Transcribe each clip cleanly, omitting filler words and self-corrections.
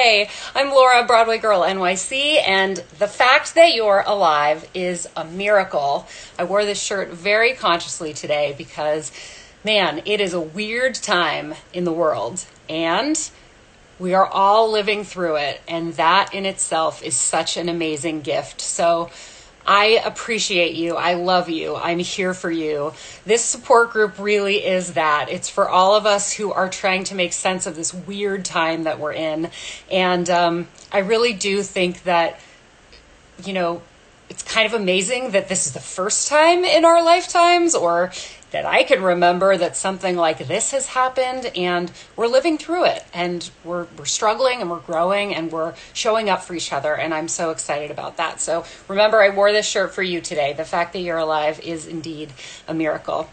Hey, I'm Laura, Broadway Girl NYC, and the fact that you're alive is a miracle. I wore this shirt very consciously today because, man, it is a weird time in the world, and we are all living through it, and that in itself is such an amazing gift. So I appreciate you. I love you. I'm here for you. This support group really is that. It's for all of us who are trying to make sense of this weird time that we're in. And I really do think that, you know, it's kind of amazing that this is the first time in our lifetimes, or that I can remember, that something like this has happened, and we're living through it, and we're struggling, and we're growing, and we're showing up for each other, and I'm so excited about that. So remember, I wore this shirt for you today. The fact that you're alive is indeed a miracle.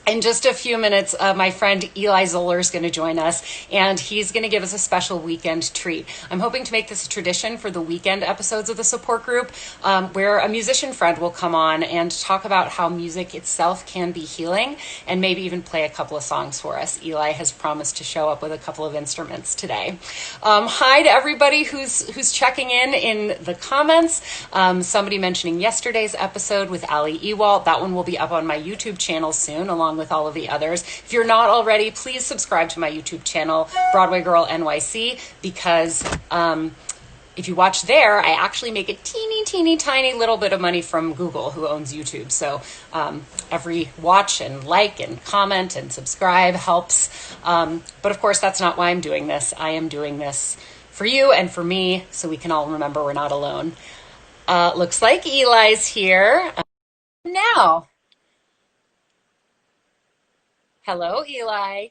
In just a few minutes, my friend Eli Zoller is going to join us, and he's going to give us a special weekend treat. I'm hoping to make this a tradition for the weekend episodes of the support group, where a musician friend will come on and talk about how music itself can be healing, and maybe even play a couple of songs for us. Eli has promised to show up with a couple of instruments today. Hi to everybody who's checking in the comments. Somebody mentioning yesterday's episode with Ali Ewalt. That one will be up on my YouTube channel soon, along with all of the others. If you're not already, please subscribe to my YouTube channel, Broadway Girl NYC, because if you watch there, I actually make a teeny tiny little bit of money from Google, who owns YouTube. So every watch and like and comment and subscribe helps. But of course, that's not why I'm doing this. I am doing this for you and for me, so we can all remember we're not alone. Looks like Eli's here. Now. Hello, Eli.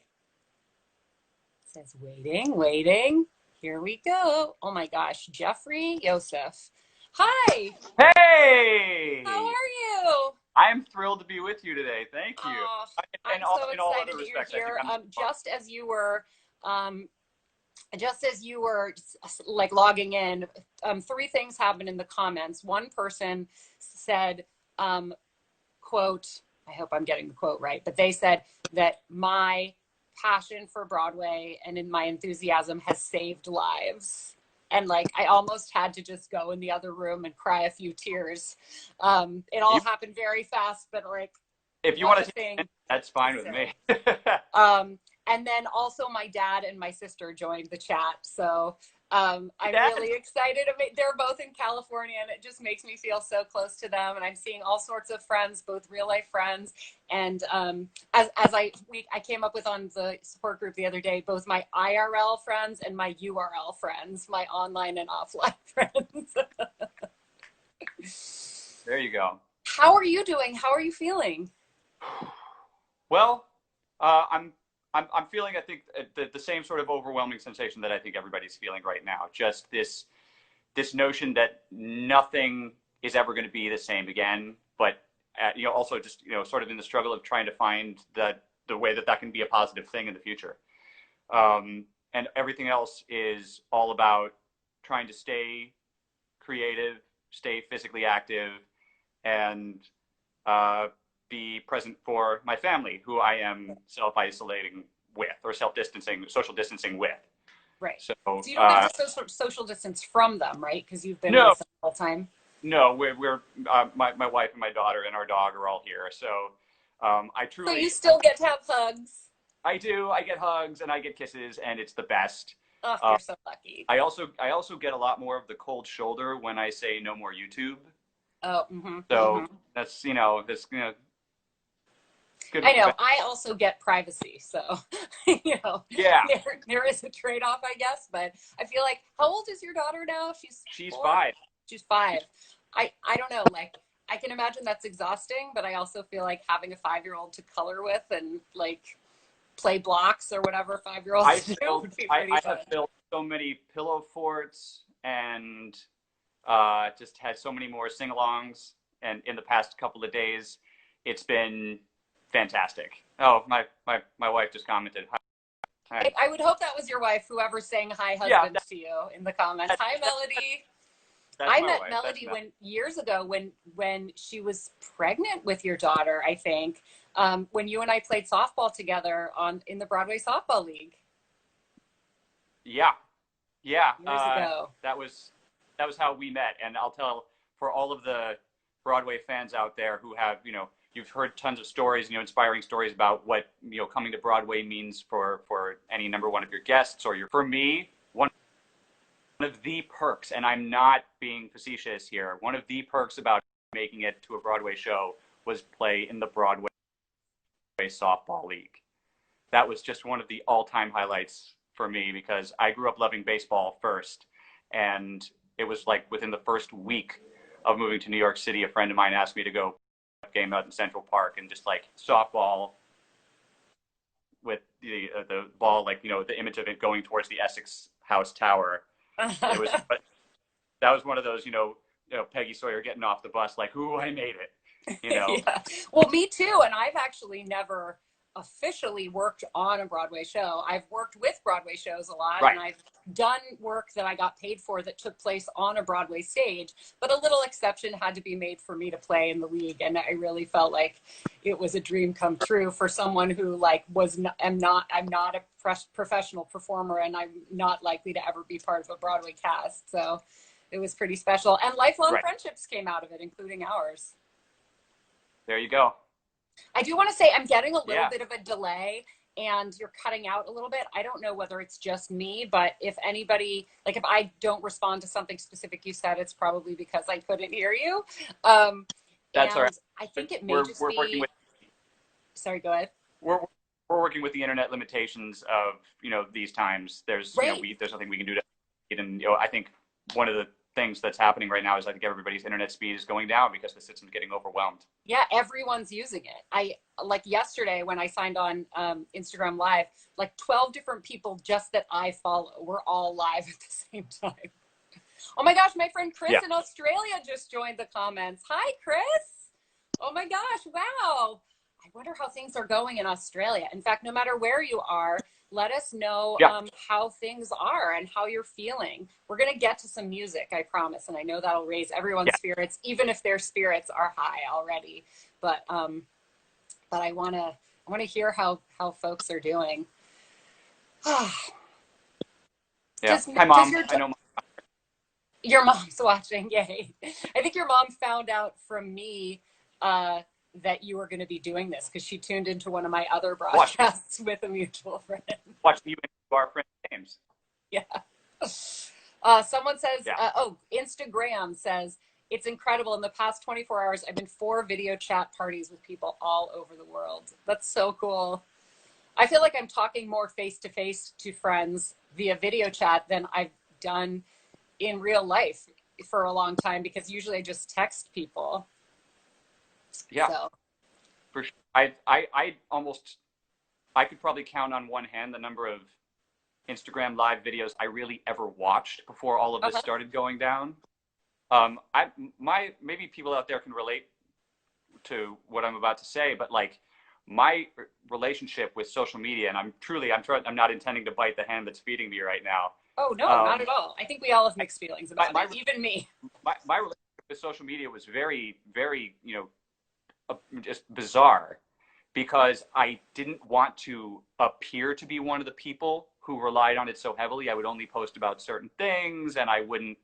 Says waiting. Here we go. Oh my gosh, Jeffrey Yosef. Hi. Hey! How are you? I'm thrilled to be with you today. Thank you. I'm so excited that you're here. Just as you were like logging in, three things happened in the comments. One person said, quote, I hope I'm getting the quote right, but they said that my passion for Broadway and in my enthusiasm has saved lives. And like, I almost had to just go in the other room and cry a few tears. It all happened very fast, but like, if you want to sing, that's fine with me. And then also my dad and my sister joined the chat. So I'm really excited. They're both in California, and it just makes me feel so close to them. And I'm seeing all sorts of friends, both real life friends. And as I came up with on the support group the other day, both my IRL friends and my URL friends, my online and offline friends. There you go. How are you doing? How are you feeling? Well, I'm feeling, I think, the same sort of overwhelming sensation that I think everybody's feeling right now. Just this notion that nothing is ever going to be the same again, but also just sort of in the struggle of trying to find the way that can be a positive thing in the future. And everything else is all about trying to stay creative, stay physically active, and be present for my family, who I am self-isolating with, or social distancing with. Right. So you don't have to social distance from them, right? Because you've been with them all the time. No, we're my wife and my daughter and our dog are all here. So I truly. So you still get to have hugs. I do. I get hugs and I get kisses, and it's the best. Oh, you're so lucky. I also get a lot more of the cold shoulder when I say no more YouTube. Oh. That's good. I know. I also get privacy, so Yeah. There is a trade-off, I guess. But I feel like, how old is your daughter now? She's 5. She's 5. I don't know. Like, I can imagine that's exhausting, but I also feel like having a 5-year-old to color with and like play blocks or whatever 5-year-olds do would be pretty fun. I have built so many pillow forts and just had so many more sing-alongs, and in the past couple of days, it's been fantastic. Oh, my wife just commented. Hi. I would hope that was your wife, whoever's saying hi husband to you in the comments. Hi, Melody. I met Melody years ago when she was pregnant with your daughter, I think, when you and I played softball together in the Broadway Softball League. Yeah. Yeah, years ago. that was how we met. And I'll tell, for all of the Broadway fans out there who have, you've heard tons of stories, inspiring stories about what, coming to Broadway means for any number one of your guests or for me, one of the perks, and I'm not being facetious here, one of the perks about making it to a Broadway show was play in the Broadway softball league. That was just one of the all-time highlights for me because I grew up loving baseball first, and it was like within the first week of moving to New York City, a friend of mine asked me to go game out in Central Park, and just like softball with the ball, like, the image of it going towards the Essex House Tower. It was, but that was one of those, Peggy Sawyer getting off the bus, like, ooh, I made it, Yeah. Well, me too. And I've actually never officially worked on a Broadway show. I've worked with Broadway shows a lot, Right. and I've done work that I got paid for that took place on a Broadway stage, but a little exception had to be made for me to play in the league. And I really felt like it was a dream come true for someone who like I'm not a professional performer, and I'm not likely to ever be part of a Broadway cast. So it was pretty special, and lifelong Right. friendships came out of it, including ours. There you go. I do want to say I'm getting a little Yeah. bit of a delay and you're cutting out a little bit. I don't know whether it's just me, but if anybody, like if I don't respond to something specific you said, it's probably because I couldn't hear you. That's all right. I think it may We're just working be, with sorry, go ahead. we're working with the internet limitations of these times. There's Right. there's nothing we can do to it, and I think one of the things that's happening right now is I think everybody's internet speed is going down because the system's getting overwhelmed. Yeah, everyone's using it. I like yesterday when I signed on Instagram Live, like 12 different people just that I follow were all live at the same time. Oh my gosh, my friend Chris in Australia just joined the comments. Hi, Chris. Oh my gosh, wow. I wonder how things are going in Australia. In fact, no matter where you are, let us know how things are and how you're feeling. We're going to get to some music, I promise. And I know that'll raise everyone's spirits, even if their spirits are high already. But I want to hear how folks are doing. Hi, Mom. I know. Your mom's watching. Yay. I think your mom found out from me that you were going to be doing this because she tuned into one of my other broadcasts with a mutual friend. Watch you and our friend James. Yeah. Someone says, Instagram says, it's incredible. In the past 24 hours, I've been 4 video chat parties with people all over the world. That's so cool. I feel like I'm talking more face-to-face to friends via video chat than I've done in real life for a long time, because usually I just text people. Yeah, so. For sure. I could probably count on one hand the number of Instagram live videos I really ever watched before all of this started going down. Maybe people out there can relate to what I'm about to say, but like my relationship with social media, and I'm not intending to bite the hand that's feeding me right now. Oh no, not at all. I think we all have mixed feelings about it, even me. My relationship with social media was very, very, just bizarre, because I didn't want to appear to be one of the people who relied on it so heavily. I would only post about certain things, and I wouldn't,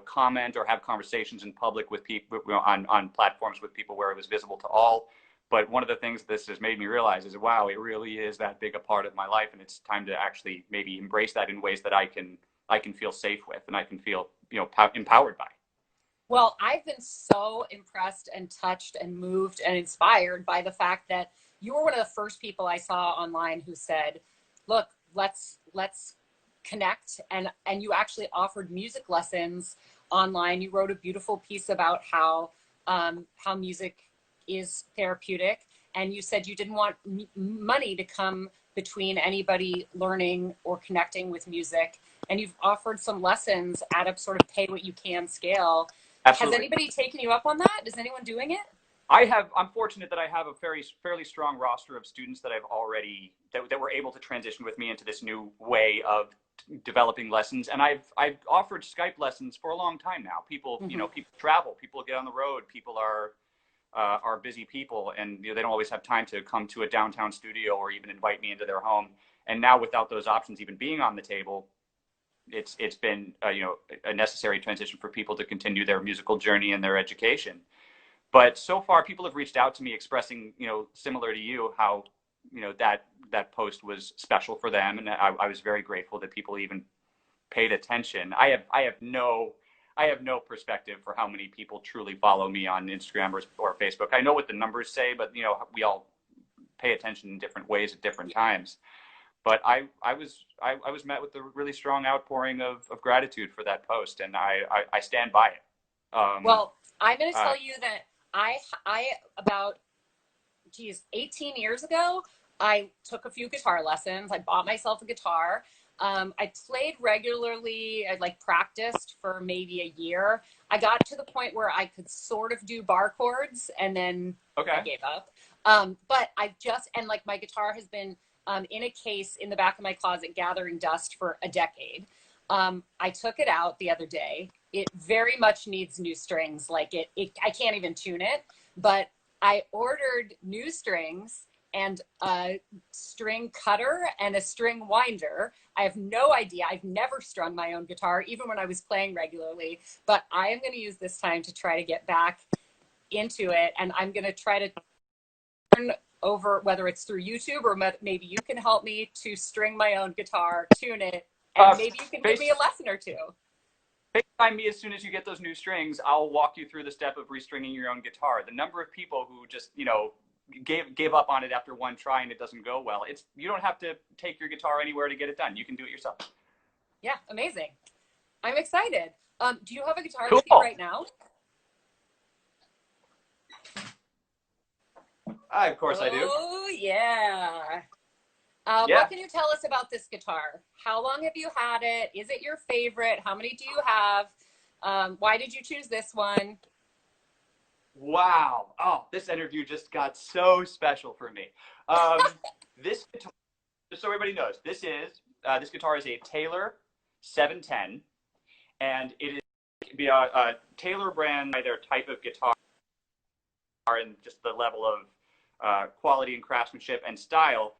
comment or have conversations in public with people, on platforms with people where it was visible to all. But one of the things this has made me realize is, wow, it really is that big a part of my life, and it's time to actually maybe embrace that in ways that I can feel safe with, and I can feel, empowered by. Well, I've been so impressed and touched and moved and inspired by the fact that you were one of the first people I saw online who said, look, let's connect. And you actually offered music lessons online. You wrote a beautiful piece about how music is therapeutic. And you said you didn't want money to come between anybody learning or connecting with music. And you've offered some lessons at a sort of pay what you can scale. Absolutely. Has anybody taken you up on that? Is anyone doing it? I'm fortunate that I have a fairly strong roster of students that that were able to transition with me into this new way of developing lessons. And I've offered Skype lessons for a long time now. People, people travel, people get on the road, people are busy people, and they don't always have time to come to a downtown studio or even invite me into their home. And now, without those options even being on the table, it's been a necessary transition for people to continue their musical journey and their education. But so far, people have reached out to me expressing, similar to you, how that post was special for them, and I was very grateful that people even paid attention. I have no perspective for how many people truly follow me on Instagram or Facebook. I know what the numbers say, but we all pay attention in different ways at different times. But I was met with a really strong outpouring of gratitude for that post, and I stand by it. Well, I'm going to tell you that I about 18 years ago, I took a few guitar lessons. I bought myself a guitar. I played regularly. I practiced for maybe a year. I got to the point where I could sort of do bar chords, and then I gave up. But my guitar has been in a case in the back of my closet gathering dust for a decade. I took it out the other day. It very much needs new strings. I can't even tune it, but I ordered new strings and a string cutter and a string winder. I have no idea. I've never strung my own guitar, even when I was playing regularly, but I am going to use this time to try to get back into it. And I'm going to try to turn over, whether it's through YouTube or maybe you can help me to string my own guitar, tune it, and maybe you can give me a lesson or two. FaceTime me as soon as you get those new strings. I'll walk you through the step of restringing your own guitar. The number of people who just, gave up on it after one try and it doesn't go well. You don't have to take your guitar anywhere to get it done. You can do it yourself. Yeah, amazing. I'm excited. Do you have a guitar Cool. with you right now? Of course I do. Oh, yeah. What can you tell us about this guitar? How long have you had it? Is it your favorite? How many do you have? Why did you choose this one? Wow. Oh, this interview just got so special for me. This guitar, just so everybody knows, this guitar is a Taylor 710, and it is a Taylor brand by their type of guitar and just the level of quality and craftsmanship and style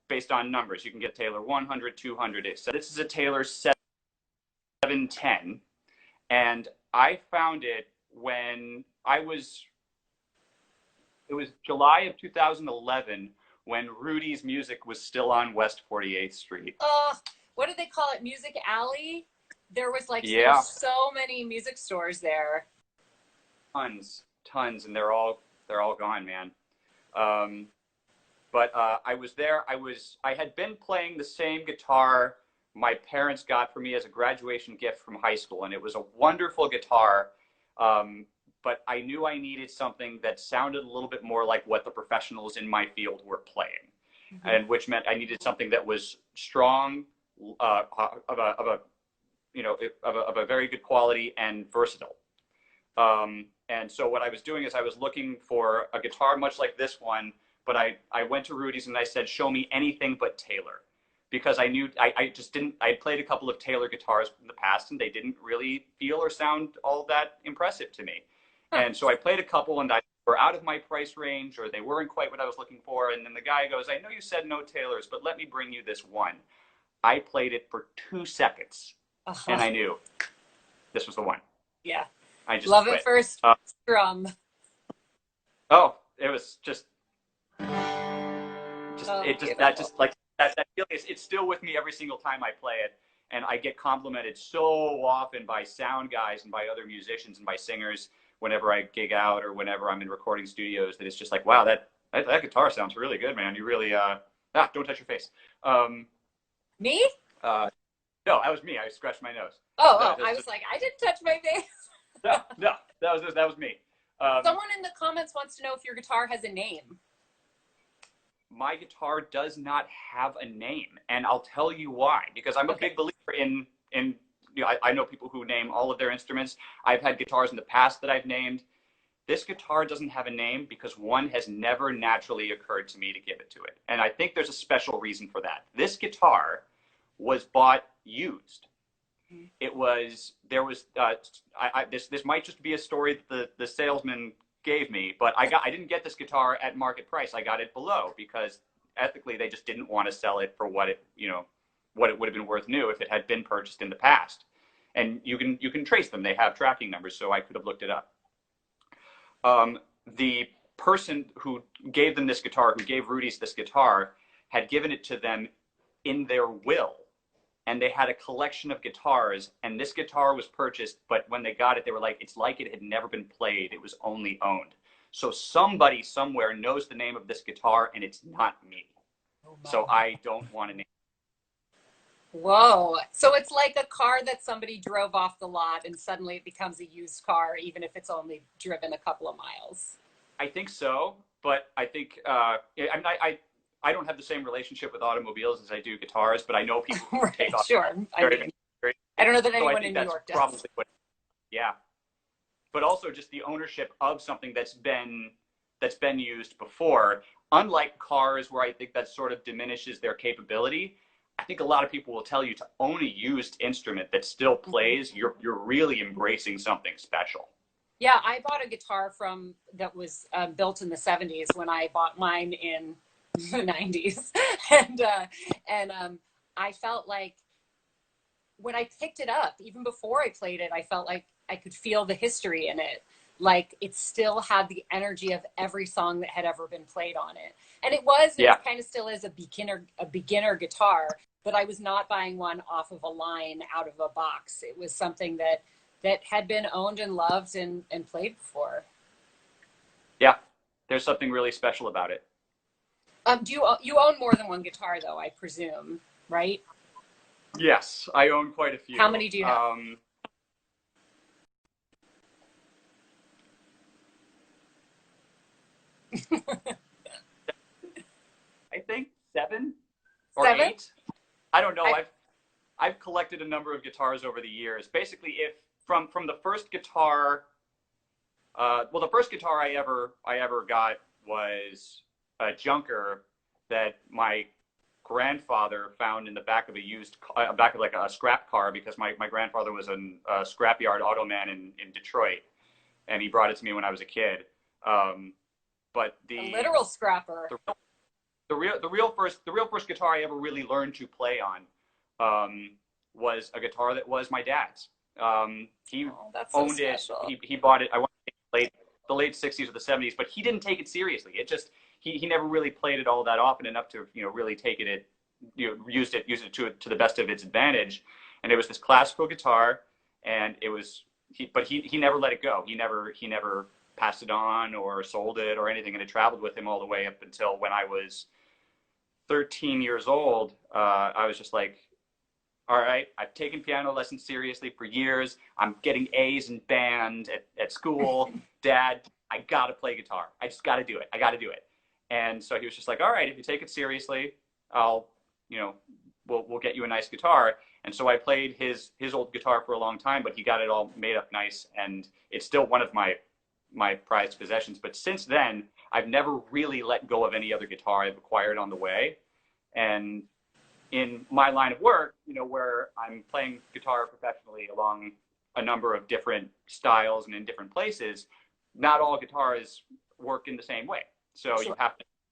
based on numbers. You can get Taylor 100, 200. So this is a Taylor 710, and I found it when it was July of 2011 when Rudy's Music was still on West 48th Street. What did they call it? Music Alley? There was there's so many music stores there. Tons, and they're all gone, man. But I was there. I had been playing the same guitar my parents got for me as a graduation gift from high school, and it was a wonderful guitar. But I knew I needed something that sounded a little bit more like what the professionals in my field were playing, and which meant I needed something that was strong, of a very good quality and versatile. And so what I was doing is I was looking for a guitar much like this one, but I went to Rudy's and I said, show me anything but Taylor. Because I knew I had played a couple of Taylor guitars in the past and they didn't really feel or sound all that impressive to me. And so I played a couple and they were out of my price range or they weren't quite what I was looking for. And then the guy goes, I know you said no Taylors, but let me bring you this one. I played it for 2 seconds and I knew this was the one. Yeah. I just love quit. it first strum. Oh, it was just that feeling it's still with me every single time I play it, and I get complimented so often by sound guys and by other musicians and by singers whenever I gig out or whenever I'm in recording studios that it's just like, wow, that guitar sounds really good, man. You really don't touch your face. Me? No, that was me. I scratched my nose. I was like, I didn't touch my face. No, that was me. Someone in the comments wants to know if your guitar has a name. My guitar does not have a name, and I'll tell you why. Because I'm a big believer in I know people who name all of their instruments. I've had guitars in the past that I've named. This guitar doesn't have a name because one has never naturally occurred to me to give it to it, and I think there's a special reason for that. This guitar was bought used. This might just be a story that the salesman gave me, but I didn't get this guitar at market price. I got it below because ethically they just didn't want to sell it for what it what it would have been worth new if it had been purchased in the past. And you can trace them. They have tracking numbers, so I could have looked it up. The person who gave them this guitar, who gave Rudy's this guitar, had given it to them in their will. And they had a collection of guitars, and this guitar was purchased, but when they got it, they were like, it's like it had never been played. It was only owned. So somebody somewhere knows the name of this guitar, and it's not me. Oh, so I don't want to name it. Whoa. So it's like a car that somebody drove off the lot, and suddenly it becomes a used car, even if it's only driven a couple of miles. I think so, but I think, I don't have the same relationship with automobiles as I do guitars, but I know people who right, take off. Sure. I don't know that anyone in New York does. Probably yeah. But also just the ownership of something that's been used before. Unlike cars, where I think that sort of diminishes their capability, I think a lot of people will tell you to own a used instrument that still plays. Mm-hmm. You're really embracing something special. Yeah, I bought a guitar that was built in the 70s when I bought mine in the 90s, and I felt like when I picked it up, even before I played it, I felt like I could feel the history in it. Like it still had the energy of every song that had ever been played on it. And it kind of still is a beginner guitar, but I was not buying one off of a line out of a box. It was something that had been owned and loved and played before. Yeah, there's something really special about it. Do you own more than one guitar, though, I presume, right? Yes, I own quite a few. How many do you have? I think 7 or 8. I don't know. I've collected a number of guitars over the years. Basically, if from the first guitar, the first guitar I ever got was a junker that my grandfather found in the back of a scrap car, because my grandfather was a scrapyard auto man in Detroit, and he brought it to me when I was a kid. But a literal scrapper. The real first guitar I ever really learned to play on was a guitar that was my dad's. He owned it. He bought it. I want to say the late 60s or the 70s, but he didn't take it seriously. It just he never really played it all that often enough to really take it used it to the best of its advantage. And it was this classical guitar, and it was he never let it go. He never passed it on or sold it or anything, and it traveled with him all the way up until when I was 13 years old. I was just like, all right, I've taken piano lessons seriously for years. I'm getting A's in band at school. Dad, I got to play guitar. I just got to do it. I got to do it. And so he was just like, all right, if you take it seriously, we'll get you a nice guitar. And so I played his old guitar for a long time, but he got it all made up nice, and it's still one of my prized possessions. But since then, I've never really let go of any other guitar I've acquired on the way. And in my line of work, where I'm playing guitar professionally along a number of different styles and in different places, not all guitars work in the same way. So sure.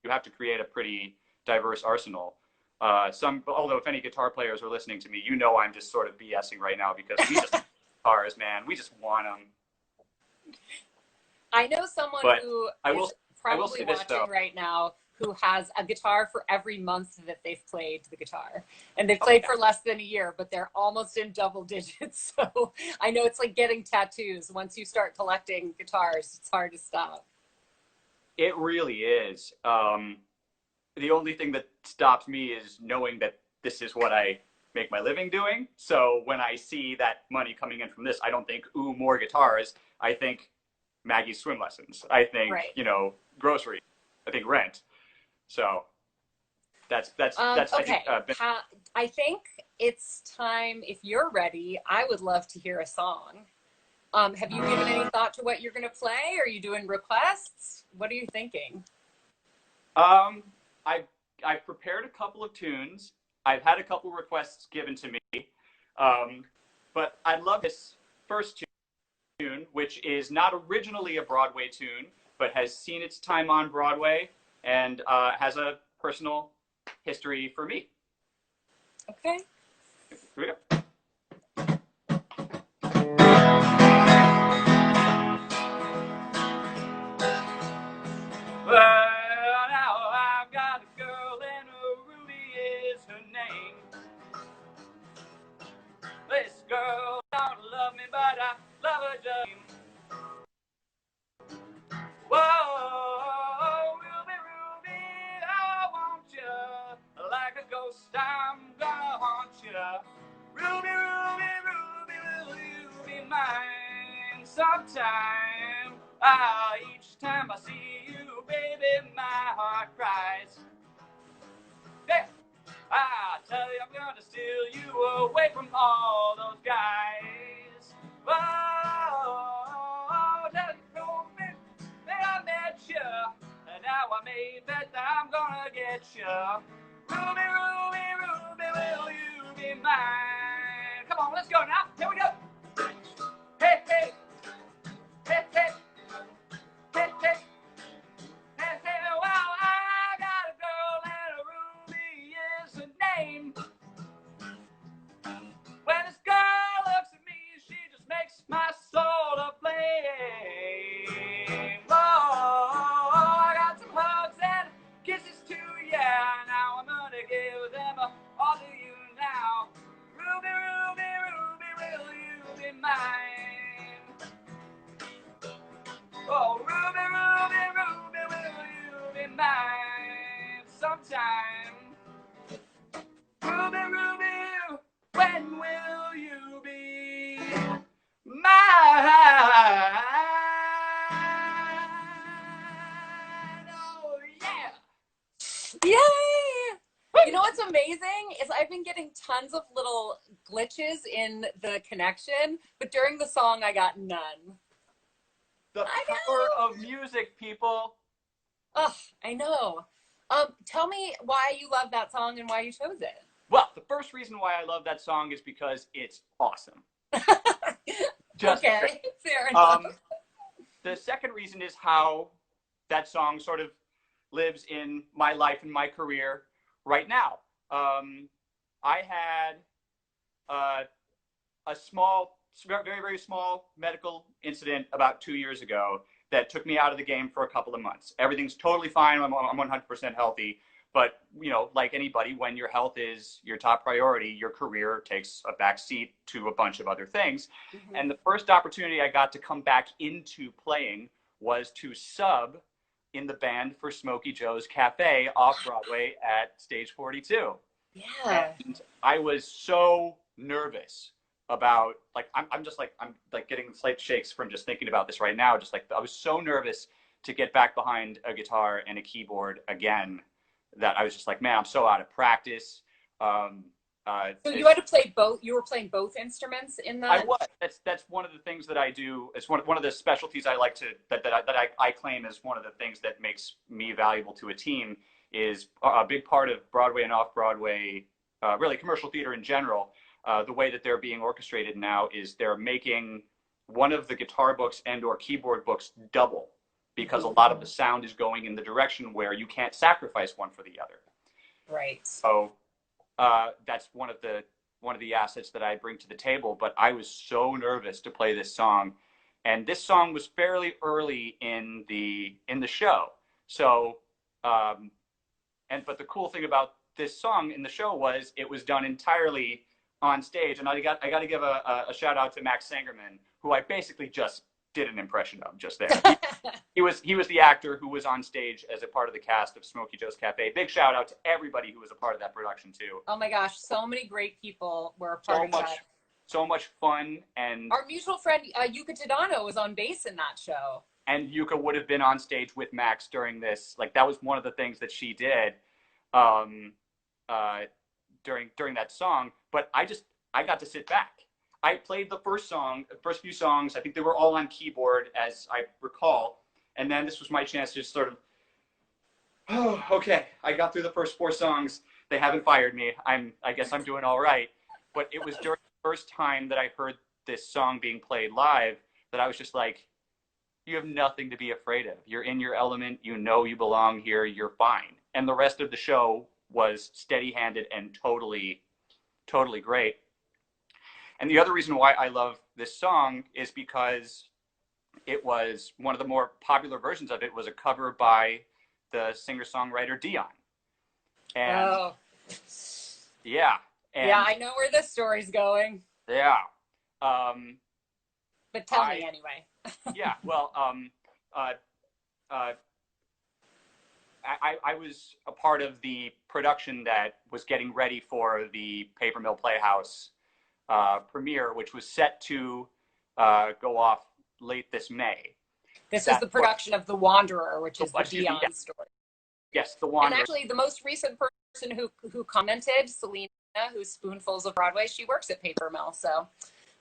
you have to create a pretty diverse arsenal. Although if any guitar players are listening to me, I'm just sort of BSing right now, because we just guitars, man. We just want them. I know someone who is probably watching right now who has a guitar for every month that they've played the guitar. And they've played for less than a year, but they're almost in double digits. So I know it's like getting tattoos. Once you start collecting guitars, it's hard to stop. It really is. The only thing that stops me is knowing that this is what I make my living doing. So when I see that money coming in from this, I don't think, ooh, more guitars. I think Maggie's swim lessons. I think, groceries. I think rent. So that's okay. I think it's time, if you're ready, I would love to hear a song. Have you given any thought to what you're going to play? Are you doing requests? What are you thinking? I've prepared a couple of tunes. I've had a couple requests given to me. But I love this first tune, which is not originally a Broadway tune, but has seen its time on Broadway and has a personal history for me. Okay. Here we go. Well, now I've got a girl and Ruby is her name. This girl don't love me, but I love her just. Whoa, Ruby, Ruby, I want you. Like a ghost, I'm gonna haunt you. Ruby, Ruby, Ruby, will you be mine sometime? Each time I see you, baby, my heart cries. Hey, I tell you, I'm gonna steal you away from all those guys. Oh, tell you, Ruby, that I met you, and now I made bet that I'm gonna get you. Ruby, Ruby, Ruby, will you be mine? Come on, let's go now. Here we go. Hey, hey, hey, hey, hey, hey. Hey, hey, well, I got a girl and a Ruby is her name. When this girl looks at me, she just makes my soul aflame. Oh, I got some hugs and kisses too, yeah. Now I'm gonna give them all to you now. Ruby, Ruby, Ruby, will you be mine? Oh, Ruby, Ruby, Ruby, will you be mine sometime? Ruby, Ruby, when will you be mine? Oh, yeah. Yay! You know what's amazing is I've been getting tons of little glitches in the connection, but during the song I got none. The power of music, people. Oh, I know. Tell me why you love that song and why you chose it. Well, the first reason why I love that song is because it's awesome. Okay, fair enough. The second reason is how that song sort of lives in my life and my career right now. I had a small, very, very small medical incident about 2 years ago that took me out of the game for a couple of months. Everything's totally fine. I'm 100% healthy. But, you know, like anybody, when your health is your top priority, your career takes a back seat to a bunch of other things. Mm-hmm. And the first opportunity I got to come back into playing was to sub in the band for Smokey Joe's Cafe off Broadway at Stage 42. Yeah. And I was so nervous about, like, I'm getting slight shakes from just thinking about this right now. Just like, I was so nervous to get back behind a guitar and a keyboard again that I was just like, man, I'm so out of practice. So you had to play both. You were playing both instruments in that. I was. That's one of the things that I do. It's one of the specialties I like to that I claim as one of the things that makes me valuable to a team. Is a big part of Broadway and off Broadway, really commercial theater in general. The way that they're being orchestrated now is they're making one of the guitar books and or keyboard books double, because a lot of the sound is going in the direction where you can't sacrifice one for the other. Right. So that's one of the assets that I bring to the table. But I was so nervous to play this song, and this song was fairly early in the show. So, but the cool thing about this song in the show was it was done entirely on stage, and I got to give a shout out to Max Sangerman, who I basically just did an impression of just there. He was the actor who was on stage as a part of the cast of Smokey Joe's Cafe. Big shout out to everybody who was a part of that production too. Oh my gosh, so many great people were a part of that. So much fun. And our mutual friend Yuka Tadano was on bass in that show. And Yuka would have been on stage with Max during this. Like, that was one of the things that she did during that song. But I got to sit back. I played the first few songs. I think they were all on keyboard, as I recall. And then this was my chance to just sort of, oh, okay. I got through the first 4 songs. They haven't fired me. I guess I'm doing all right. But it was during the first time that I heard this song being played live that I was just like, you have nothing to be afraid of. You're in your element. You know you belong here. You're fine. And the rest of the show was steady-handed and totally, totally great. And the other reason why I love this song is because it was one of the more popular versions of it was a cover by the singer-songwriter Dion. And Oh, yeah, yeah, and I know where this story's going, yeah, um, but tell me anyway. yeah, well, uh, uh, I was a part of the production that was getting ready for the Paper Mill Playhouse premiere, which was set to go off late this May. This is the production of The Wanderer, which is the Excuse me, Dion story. yes, The And Wanderer. actually, the most recent person who commented, Selena, who's Spoonfuls of Broadway, she works at Paper Mill. So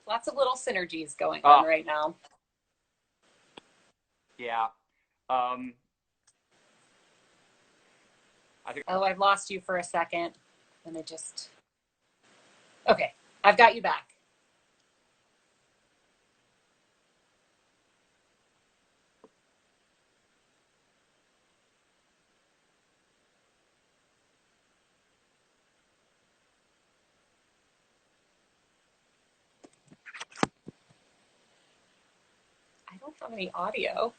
lots of little synergies going on right now. Yeah. I think. Oh, I've lost you for a second. Let me just. Okay, I've got you back. I don't have any audio.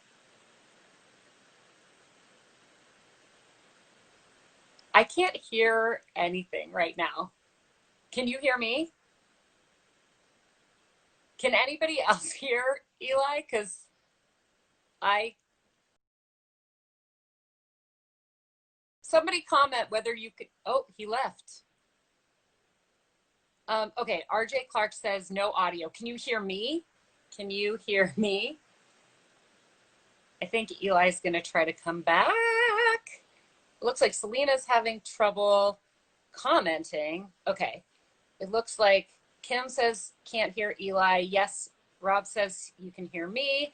I can't hear anything right now. Can you hear me? Can anybody else hear Eli? Because somebody comment whether you could. Oh, he left. Okay, RJ Clark says no audio. Can you hear me? Can you hear me? I think Eli's going to try to come back. It looks like Selena's having trouble commenting. Okay. It looks like Kim says can't hear Eli. Yes, Rob says you can hear me.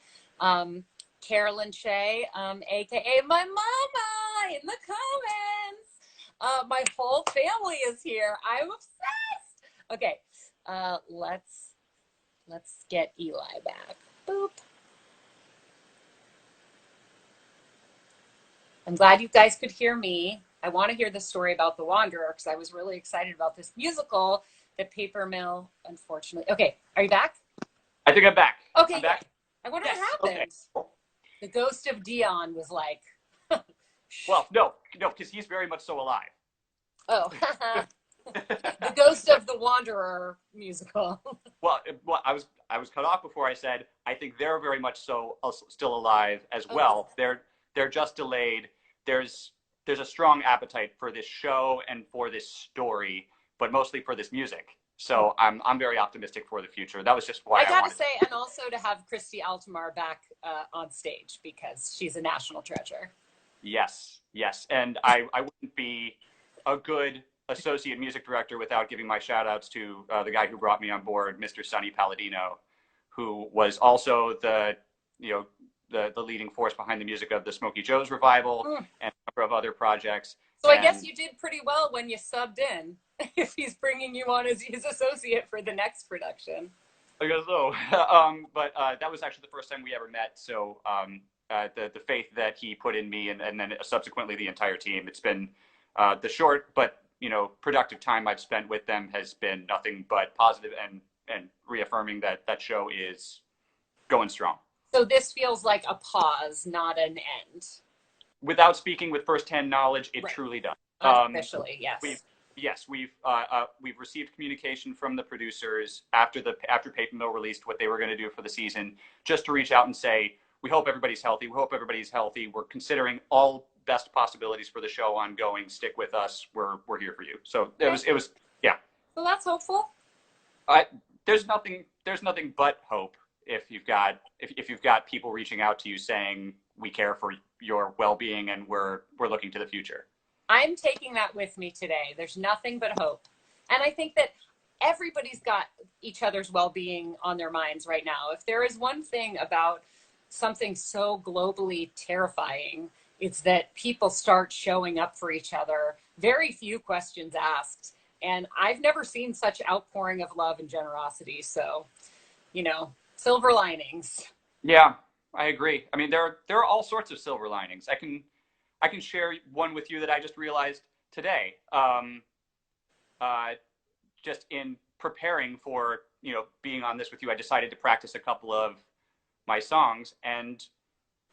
Carolyn Shea, aka my mama, in the comments. My whole family is here. I'm obsessed. Okay, let's get Eli back. Boop. I'm glad you guys could hear me. I want to hear the story about The Wanderer because I was really excited about this musical that Paper Mill, unfortunately. Okay, are you back? I think I'm back. Okay, I'm back. I wonder Yes. what happened. Okay. The ghost of Dion was like. Well, no, because he's very much so alive. Oh, the ghost of the Wanderer musical. Well, I was cut off before I said I think they're very much so still alive as well. They're just delayed. There's a strong appetite for this show and for this story, but mostly for this music. So I'm very optimistic for the future. That was just why I gotta say, and also to have Christy Altomar back on stage because she's a national treasure. Yes, and I wouldn't be a good associate music director without giving my shout outs to the guy who brought me on board, Mr. Sonny Palladino, who was also the leading force behind the music of the Smokey Joe's revival and a number of other projects. So I guess you did pretty well when you subbed in, if he's bringing you on as his associate for the next production. I guess so. But that was actually the first time we ever met. So the faith that he put in me and then subsequently the entire team, it's been the short but productive time I've spent with them has been nothing but positive and reaffirming that show is going strong. So this feels like a pause, not an end. Without speaking with firsthand knowledge, it truly does. Officially, yes. We've received communication from the producers after Paper Mill released what they were going to do for the season, just to reach out and say, we hope everybody's healthy. We hope everybody's healthy. We're considering all best possibilities for the show ongoing. Stick with us. We're here for you. So it was yeah. Well, that's hopeful. There's nothing but hope if you've got people reaching out to you saying we care for your well-being and we're looking to the future. I'm taking that with me today. There's nothing but hope. And I think that everybody's got each other's well-being on their minds right now. If there is one thing about something so globally terrifying, it's that people start showing up for each other. Very few questions asked. And I've never seen such outpouring of love and generosity. So, silver linings. Yeah, I agree. I mean, there are all sorts of silver linings. I can share one with you that I just realized today. Just in preparing for being on this with you, I decided to practice a couple of my songs, and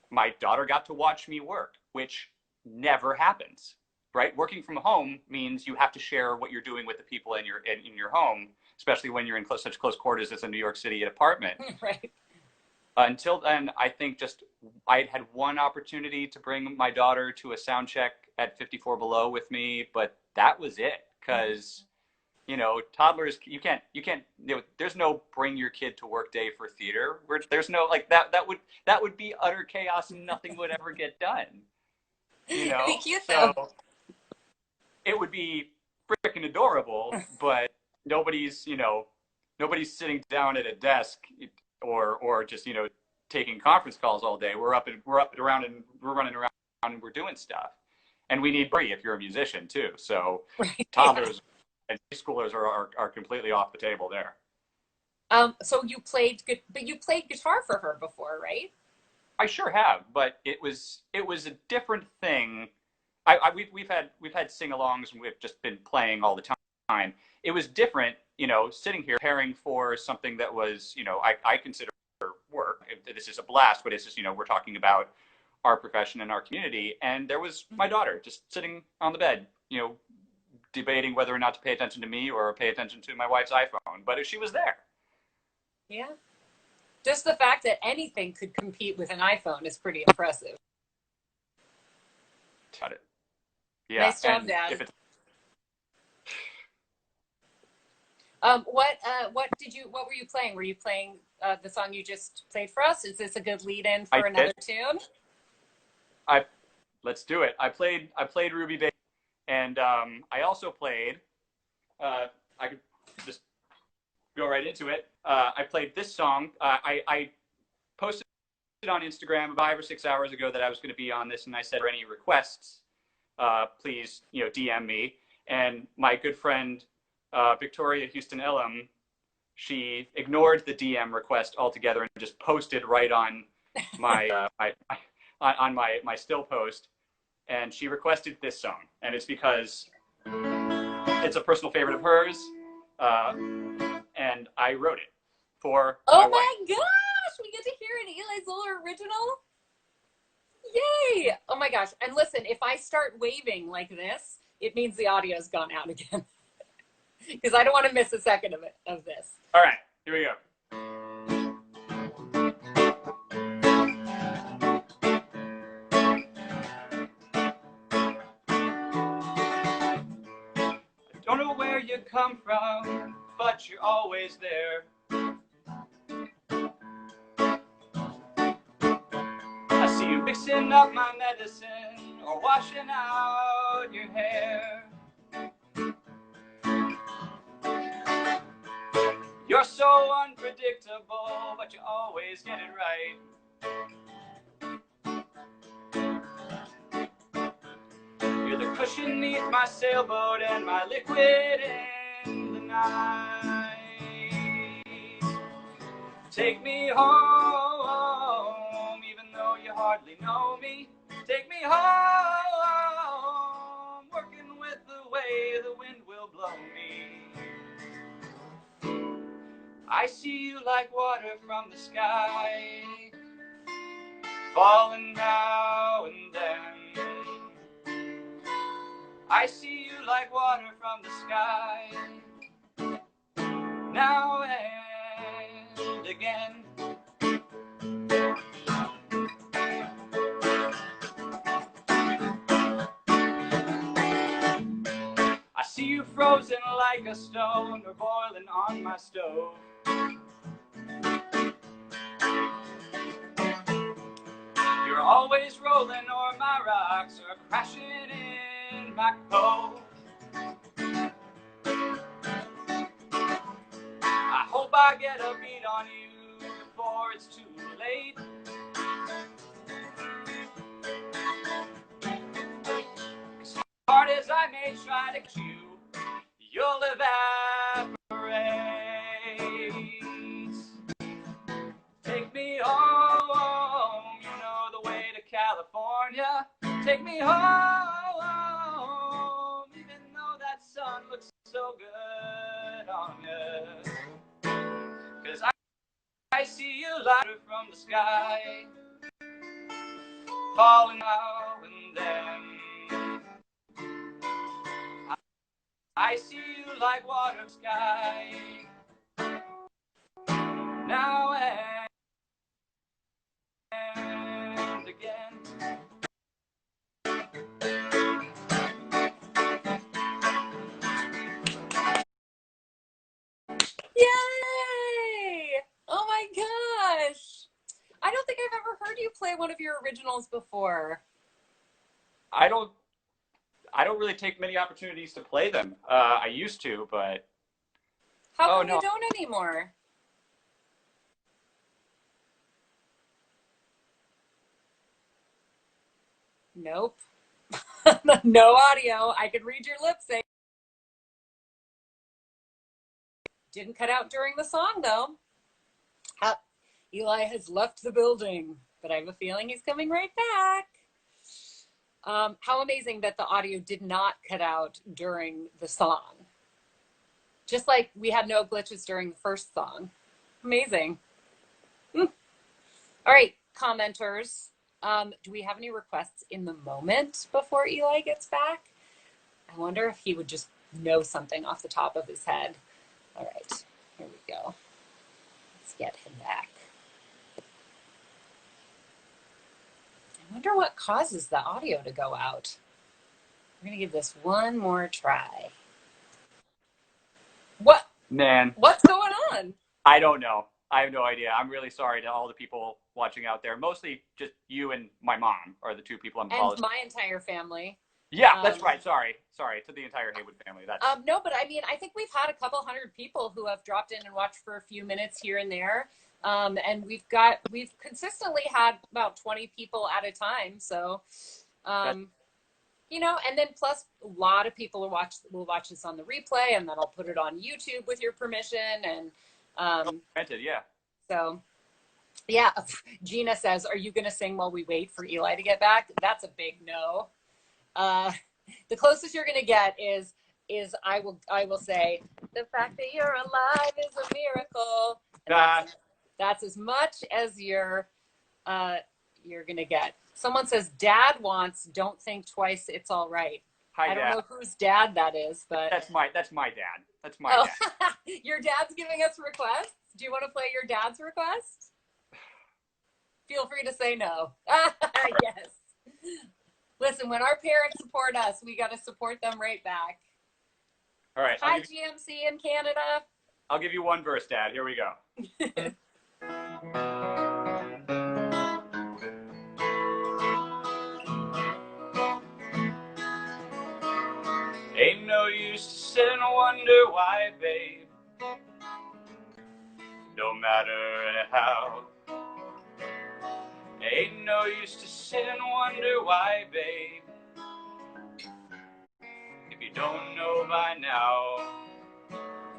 my daughter got to watch me work, which never happens, right? Working from home means you have to share what you're doing with the people in your home, especially when you're in such close quarters as a New York City apartment. Right. Until then, I think I had one opportunity to bring my daughter to a sound check at 54 Below with me, but that was it. Because, toddlers, you can't, there's no bring your kid to work day for theater. There's no, like, that would be utter chaos and nothing would ever get done. It'd be cute, so though. It would be freaking adorable, but nobody's sitting down at a desk or just taking conference calls all day. We're up and around, and we're running around and we're doing stuff, and we need free if you're a musician too. So Right. toddlers and preschoolers are completely off the table there. So you played guitar for her before, right? I sure have, but it was a different thing. We've had sing-alongs, and we've just been playing all the time. It was different, sitting here preparing for something that was, I consider work. This is a blast, but it's just, we're talking about our profession and our community. And there was my daughter just sitting on the bed, debating whether or not to pay attention to me or pay attention to my wife's iPhone. But she was there. Yeah. Just the fact that anything could compete with an iPhone is pretty impressive. Got it. Yeah. Nice job, Dad. What were you playing? Were you playing the song you just played for us? Is this a good lead-in for another tune? Let's do it. I played Ruby Baby, and I also played. I could just go right into it. I played this song. I posted on Instagram 5 or 6 hours ago that I was going to be on this, and I said, for any requests, please, DM me. And my good friend Victoria Houston Elam, she ignored the DM request altogether and just posted right on my my still post, and she requested this song, and it's because it's a personal favorite of hers, and I wrote it for my wife. Gosh, we get to hear an Eli Zoller original. Yay! Oh my gosh! And listen, if I start waving like this, it means the audio's gone out again. Because I don't want to miss a second of this. All right, here we go. I don't know where you come from, but you're always there. I see you mixing up my medicine or washing out your hair. You're so unpredictable, but you always get it right. You're the cushion beneath my sailboat and my liquid in the night. Take me home, even though you hardly know me. Take me home, working with the way the wind will blow me. I see you like water from the sky, falling now and then. I see you like water from the sky, now and again. I see you frozen like a stone or boiling on my stove. You're always rolling or my rocks are crashing in my cove. I hope I get a beat on you before it's too late. As hard as I may try to catch you, you'll evaporate. Take me home, you know the way to California. Take me home, even though that sun looks so good on you. I see you light from the sky, falling now and then. I see you like water sky, now and again. Yay! Oh my gosh! I don't think I've ever heard you play one of your originals before. I don't really take many opportunities to play them. I used to, but How oh come you no, don't anymore? Nope. No audio. I could read your lips saying didn't cut out during the song though. Eli has left the building, but I have a feeling he's coming right back. How amazing that the audio did not cut out during the song. Just like we had no glitches during the first song. Amazing. All right, commenters. Do we have any requests in the moment before Eli gets back? I wonder if he would just know something off the top of his head. All right, here we go. Let's get him back. I wonder what causes the audio to go out. We're gonna give this one more try. What? man, What's going on? I don't know. I have no idea. I'm really sorry to all the people watching out there. Mostly just you and my mom are the two people I'm And calling. my entire family. Yeah, that's right. Sorry to the entire Haywood family. That's no, but I mean, I think we've had a couple hundred people who have dropped in and watched for a few minutes here and there. And we've consistently had about 20 people at a time. So, you know, and then plus a lot of people will watch this on the replay, and then I'll put it on YouTube with your permission. And granted, yeah. so, yeah. Gina says, "Are you going to sing while we wait for Eli to get back?" That's a big no. The closest you're going to get is I will say the fact that you're alive is a miracle. That's as much as you're gonna get. Someone says dad wants "Don't Think Twice, It's All Right." Hi, I don't Dad. know whose dad that is, but That's my dad. That's my dad. Your dad's giving us requests. Do you want to play your dad's request? Feel free to say no. Yes. Listen, when our parents support us, we got to support them right back. All right. Hi, GMC in Canada. I'll give you one verse, Dad. Here we go. Ain't no use to sit and wonder why, babe. No matter how. Ain't no use to sit and wonder why, babe. If you don't know by now,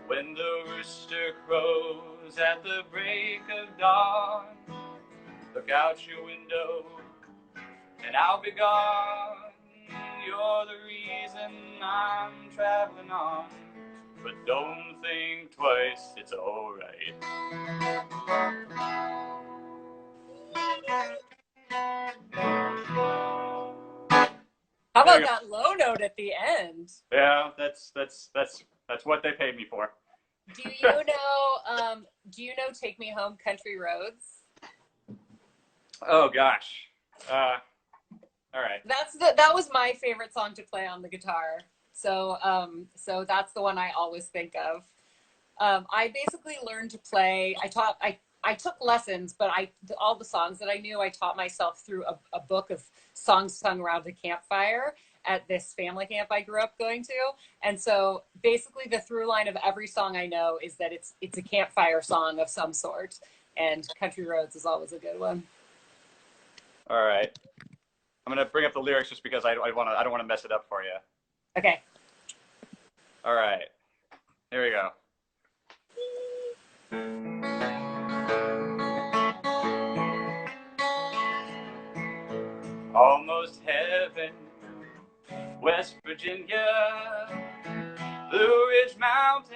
when the rooster crows at the break of dawn, look out your window and I'll be gone. You're the reason I'm traveling on, but don't think twice, it's alright. How about that low note at the end? Yeah, that's what they paid me for. Do you know "Take Me Home, Country Roads"? Oh gosh. All right. That was my favorite song to play on the guitar. So that's the one I always think of. I basically learned to play. I took lessons, but all the songs that I knew, I taught myself through a book of songs sung around the campfire at this family camp I grew up going to. And so basically the through line of every song I know is that it's a campfire song of some sort. And "Country Roads" is always a good one. All right. I'm going to bring up the lyrics just because I don't want to mess it up for you. Okay. All right. Here we go. Almost heaven, West Virginia, Blue Ridge Mountains,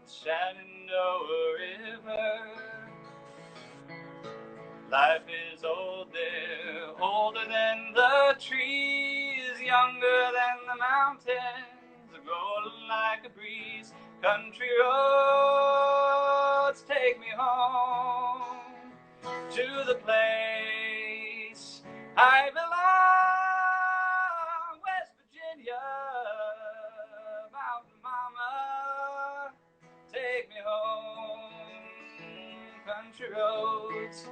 Shenandoah River, Life is old there, older than the trees, younger than the mountains, golden like a breeze. Country roads take me home to the place I belong, West Virginia, Mountain Mama, take me home, country roads.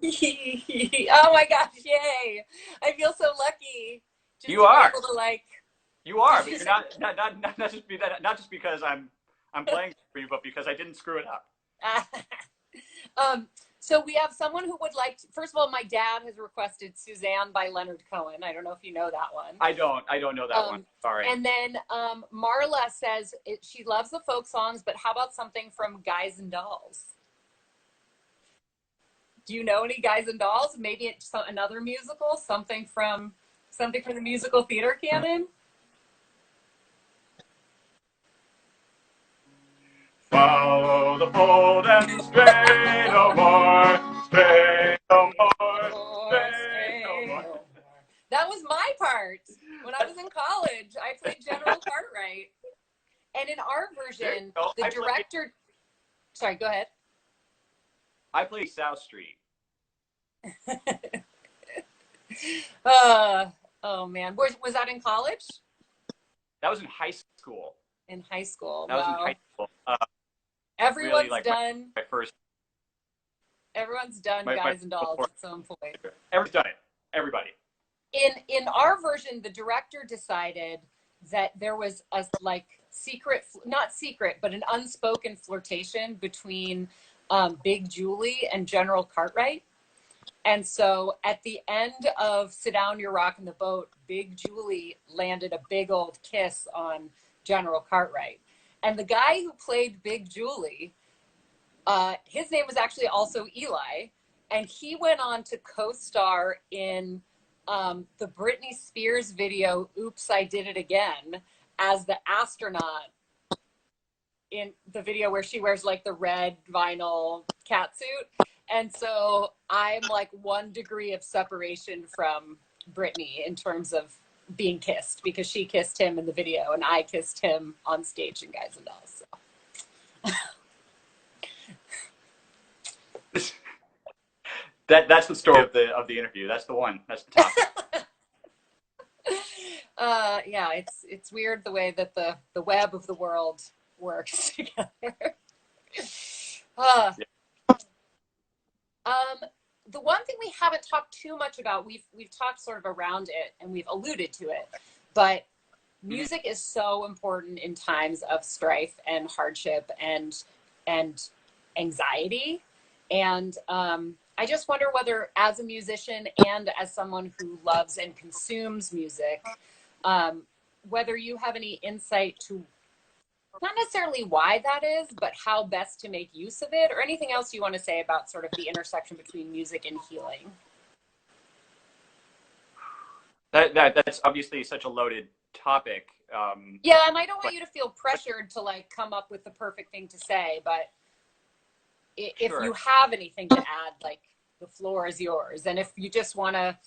Oh my gosh, yay. I feel so lucky just You are. to be able to like You are, but you're not just because I'm playing for you, but because I didn't screw it up. So we have someone who would like to, first of all, my dad has requested Suzanne by Leonard Cohen. I don't know if you know that one. I don't know that one. Sorry. And then Marla says she loves the folk songs, but how about something from Guys and Dolls? Do you know any Guys and Dolls? Maybe it's another musical, something from the musical theater canon? Follow the fold and stray no more, stray no more, stray no more. That was my part when I was in college. I played General Cartwright. And in our version, the director... Sorry, go ahead. I played South Street. Oh, man. Was that in college? That was in high school. In high school. That was in high school. Everyone's really, done. My first. Everyone's done Guys and Dolls at some point. Everyone's done it. Everybody. In our version, the director decided that there was a not secret, but an unspoken flirtation between Big Julie and General Cartwright. And so at the end of Sit Down, You're Rockin' the Boat, Big Julie landed a big old kiss on General Cartwright. And the guy who played Big Julie, his name was actually also Eli, and he went on to co-star in the Britney Spears video, Oops, I Did It Again, as the astronaut in the video where she wears like the red vinyl catsuit. And so I'm like 1 degree of separation from Britney in terms of being kissed, because she kissed him in the video and I kissed him on stage in Guys and Dolls. So. That's the story of the interview. That's the one. That's the topic. Yeah, it's weird the way that the web of the world works together. The one thing we haven't talked too much about, we've talked sort of around it and we've alluded to it, but music is so important in times of strife and hardship and anxiety. And I just wonder whether, as a musician and as someone who loves and consumes music, whether you have any insight to not necessarily why that is, but how best to make use of it, or anything else you want to say about sort of the intersection between music and healing. That's obviously such a loaded topic. Yeah, and I don't want you to feel pressured to like come up with the perfect thing to say, but if Sure. you have anything to add, like, the floor is yours. And if you just want to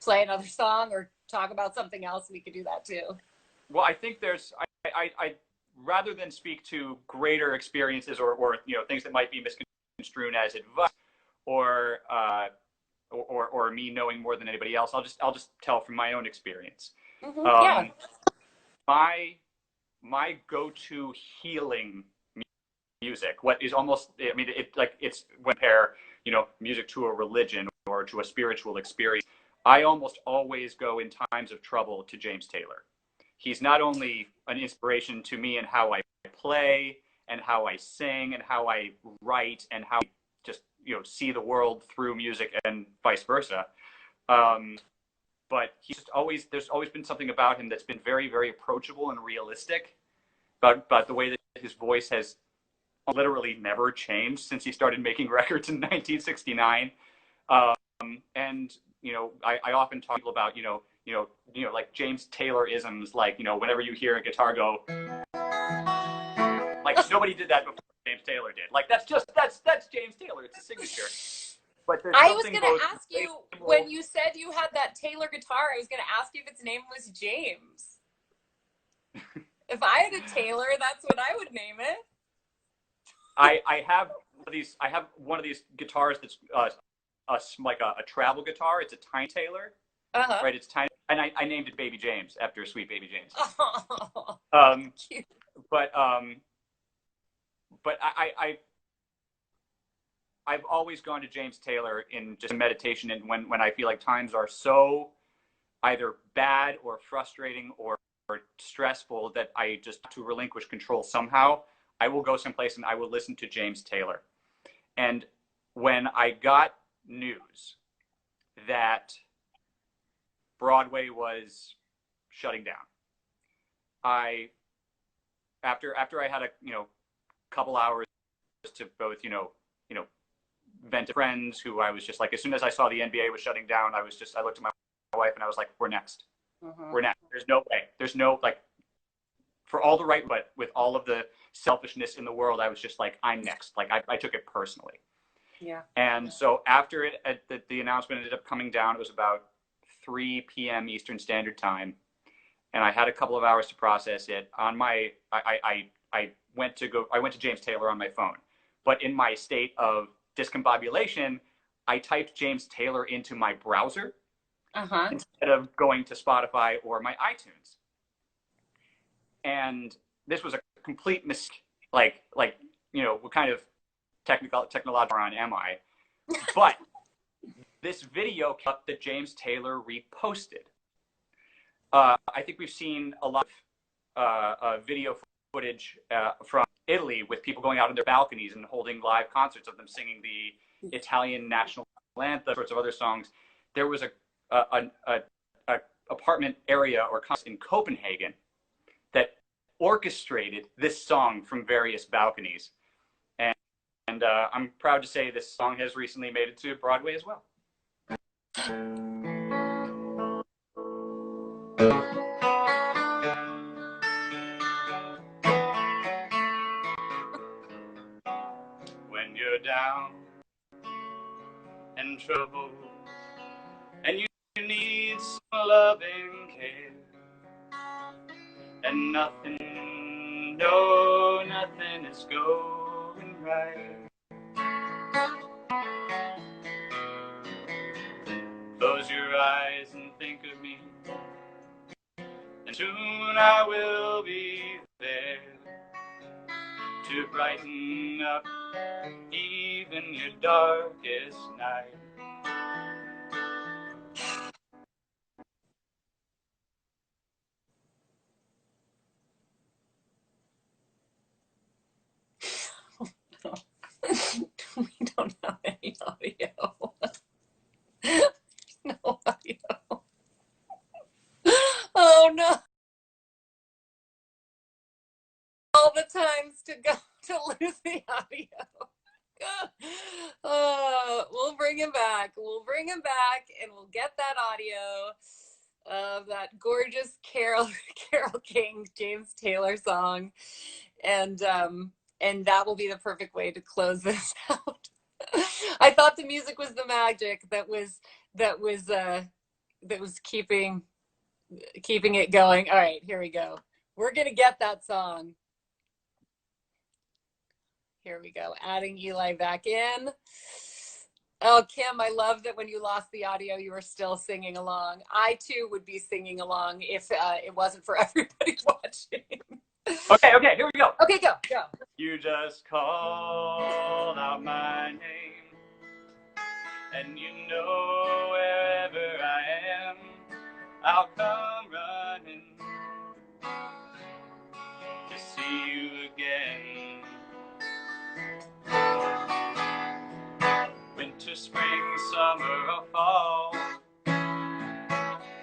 play another song or talk about something else, we could do that too. Well, I think I rather than speak to greater experiences or things that might be misconstrued as advice or me knowing more than anybody else, I'll just tell from my own experience. Mm-hmm. Yeah. My go-to healing music, what is almost, I mean, it's when compare music to a religion or to a spiritual experience. I almost always go in times of trouble to James Taylor. He's not only an inspiration to me in how I play and how I sing and how I write and how I just see the world through music and vice versa. But there's always been something about him that's been very, very approachable and realistic. But the way that his voice has literally never changed since he started making records in 1969. And I often talk about like James Taylor isms, like whenever you hear a guitar go, like nobody did that before Taylor did. Like that's James Taylor. It's a signature. But there's I was something going to both ask you, when you said you had that Taylor guitar, I was going to ask you if its name was James. If I had a Taylor, that's what I would name it. I have one of these guitars that's like a travel guitar. It's a tiny Taylor, right? It's tiny, and I named it Baby James after sweet Baby James. Oh, cute. But I've always gone to James Taylor in just meditation, and when I feel like times are so either bad or frustrating or stressful that I just have to relinquish control somehow, I will go someplace and I will listen to James Taylor. And when I got news that Broadway was shutting down, after I had a couple hours to both vent to friends who I was just like, as soon as I saw the NBA was shutting down, I looked at my wife and I was like, we're next. We're next. There's no way. There's no, like, for all the right, but with all of the selfishness in the world, I was just like, I'm next. Like I took it personally. Yeah. And so after the announcement ended up coming down, it was about 3 p.m. Eastern Standard Time. And I had a couple of hours to process it. I went to James Taylor on my phone. But in my state of discombobulation, I typed James Taylor into my browser instead of going to Spotify or my iTunes. And this was a complete mistake. Like what kind of technological am I? But this video that James Taylor reposted. I think we've seen a lot of video footage from Italy with people going out on their balconies and holding live concerts of them singing the Italian national anthem, sorts of other songs. There was a apartment area or concert in Copenhagen that orchestrated this song from various balconies. And I'm proud to say this song has recently made it to Broadway as well. When you're down and trouble and you need some loving care and nothing is going right, close your eyes and think of me, and soon I will be there to brighten up even your darkest night. We don't have any audio. No audio. Oh no. All the times to go to lose the audio. We'll bring him back. We'll bring him back and we'll get that audio of that gorgeous Carole King, James Taylor song. And that will be the perfect way to close this out. I thought the music was the magic that was keeping it going. All right, here we go. We're gonna get that song. Here we go. Adding Eli back in. Oh, Kim, I love that when you lost the audio, you were still singing along. I too would be singing along if it wasn't for everybody watching. Okay, here we go. Okay, go. You just called out my name, and you know wherever I am, I'll come running to see you again. Winter, spring, summer, or fall,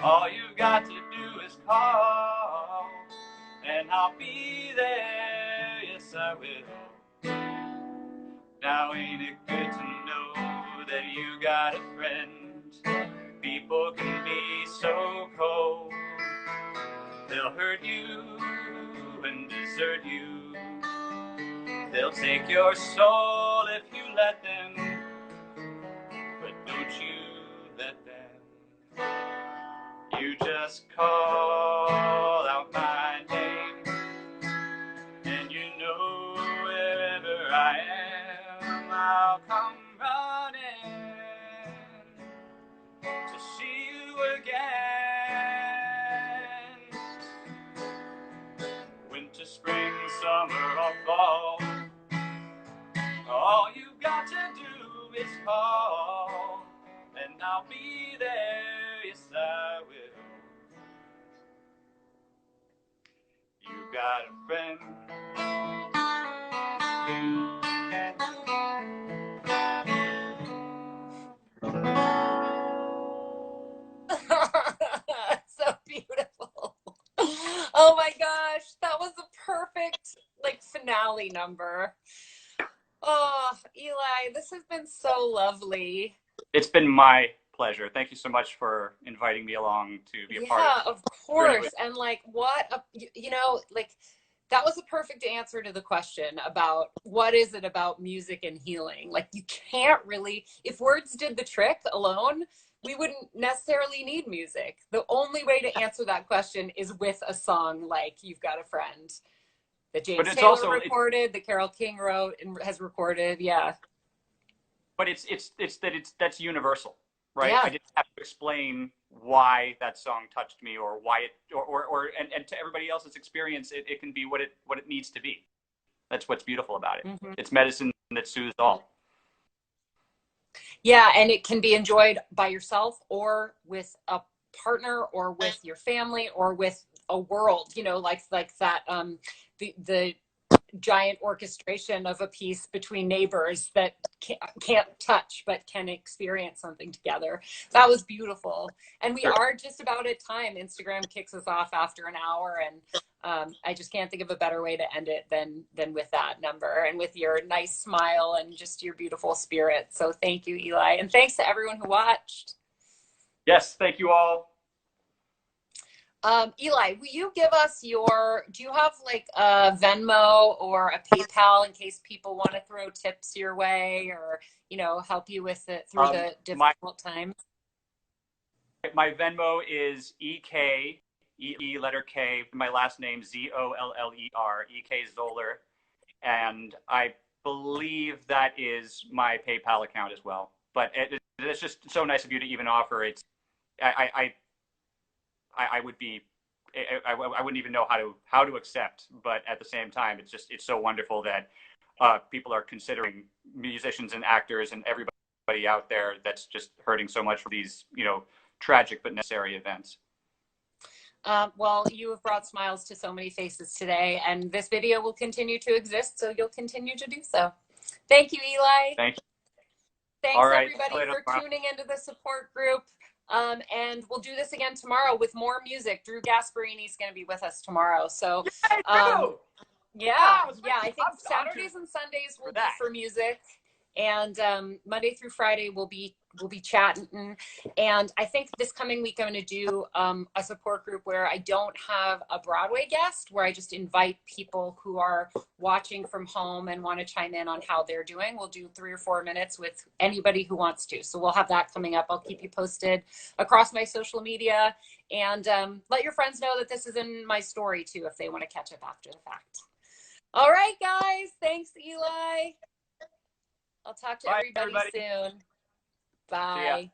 all you've got to do is call, and I'll be there, yes I will. Now ain't it good to know that you got a friend? People can be so cold, they'll hurt you and desert you. They'll take your soul if you let them, but don't you let them. You just call out my name, and you know wherever I am, I'll come running to see you again. Winter, spring, summer, or fall, all you've got to do is call, and I'll be there, yes I will. You got a friend. So beautiful. Oh my gosh, that was the perfect like finale number. Oh, Eli, this has been so lovely. It's been my pleasure. Thank you so much for inviting me along to be a part of Yeah, it. of course. And like what a, you know, like that was a perfect answer to the question about what is it about music and healing? Like you can't really, if words did the trick alone, we wouldn't necessarily need music. The only way to answer that question is with a song like You've Got a Friend that But James it's Taylor also recorded, that Carole King wrote and has recorded. Yeah. but that's universal, right? I Yeah. didn't have to explain why that song touched me or why it or and to everybody else's experience, it can be what it needs to be. That's what's beautiful about it. Mm-hmm. It's medicine that soothes all. Yeah, and it can be enjoyed by yourself or with a partner or with your family or with a world, you know, like that the giant orchestration of a piece between neighbors that can't touch but can experience something together. That was beautiful. And we are just about at time. Instagram kicks us off after an hour, and I just can't think of a better way to end it than with that number and with your nice smile and just your beautiful spirit. So thank you, Eli, and thanks to everyone who watched. Yes, thank you all. Eli, will you give us do you have like a Venmo or a PayPal in case people want to throw tips your way or, you know, help you with it through the difficult times? My Venmo is EK, letter K, my last name Zoller, EK Zoller. And I believe that is my PayPal account as well. But it's just so nice of you to even offer it. I would be, I wouldn't even know how to accept, but at the same time, it's so wonderful that people are considering musicians and actors and everybody out there that's just hurting so much for these, tragic but necessary events. Well, you have brought smiles to so many faces today, and this video will continue to exist, so you'll continue to do so. Thank you, Eli. Thank you. Thanks, everybody, for tuning into the support group. And we'll do this again tomorrow with more music. Drew Gasparini is going to be with us tomorrow. So, yeah, I think Saturdays and Sundays will be for music, and Monday through Friday we'll be chatting. And I think this coming week I'm going to do a support group where I don't have a Broadway guest, where I just invite people who are watching from home and want to chime in on how they're doing. We'll do 3 or 4 minutes with anybody who wants to. So we'll have that coming up. I'll keep you posted across my social media, and let your friends know that this is in my story too if they want to catch up after the fact. All right, guys. Thanks, Eli. I'll talk to everybody soon. Bye.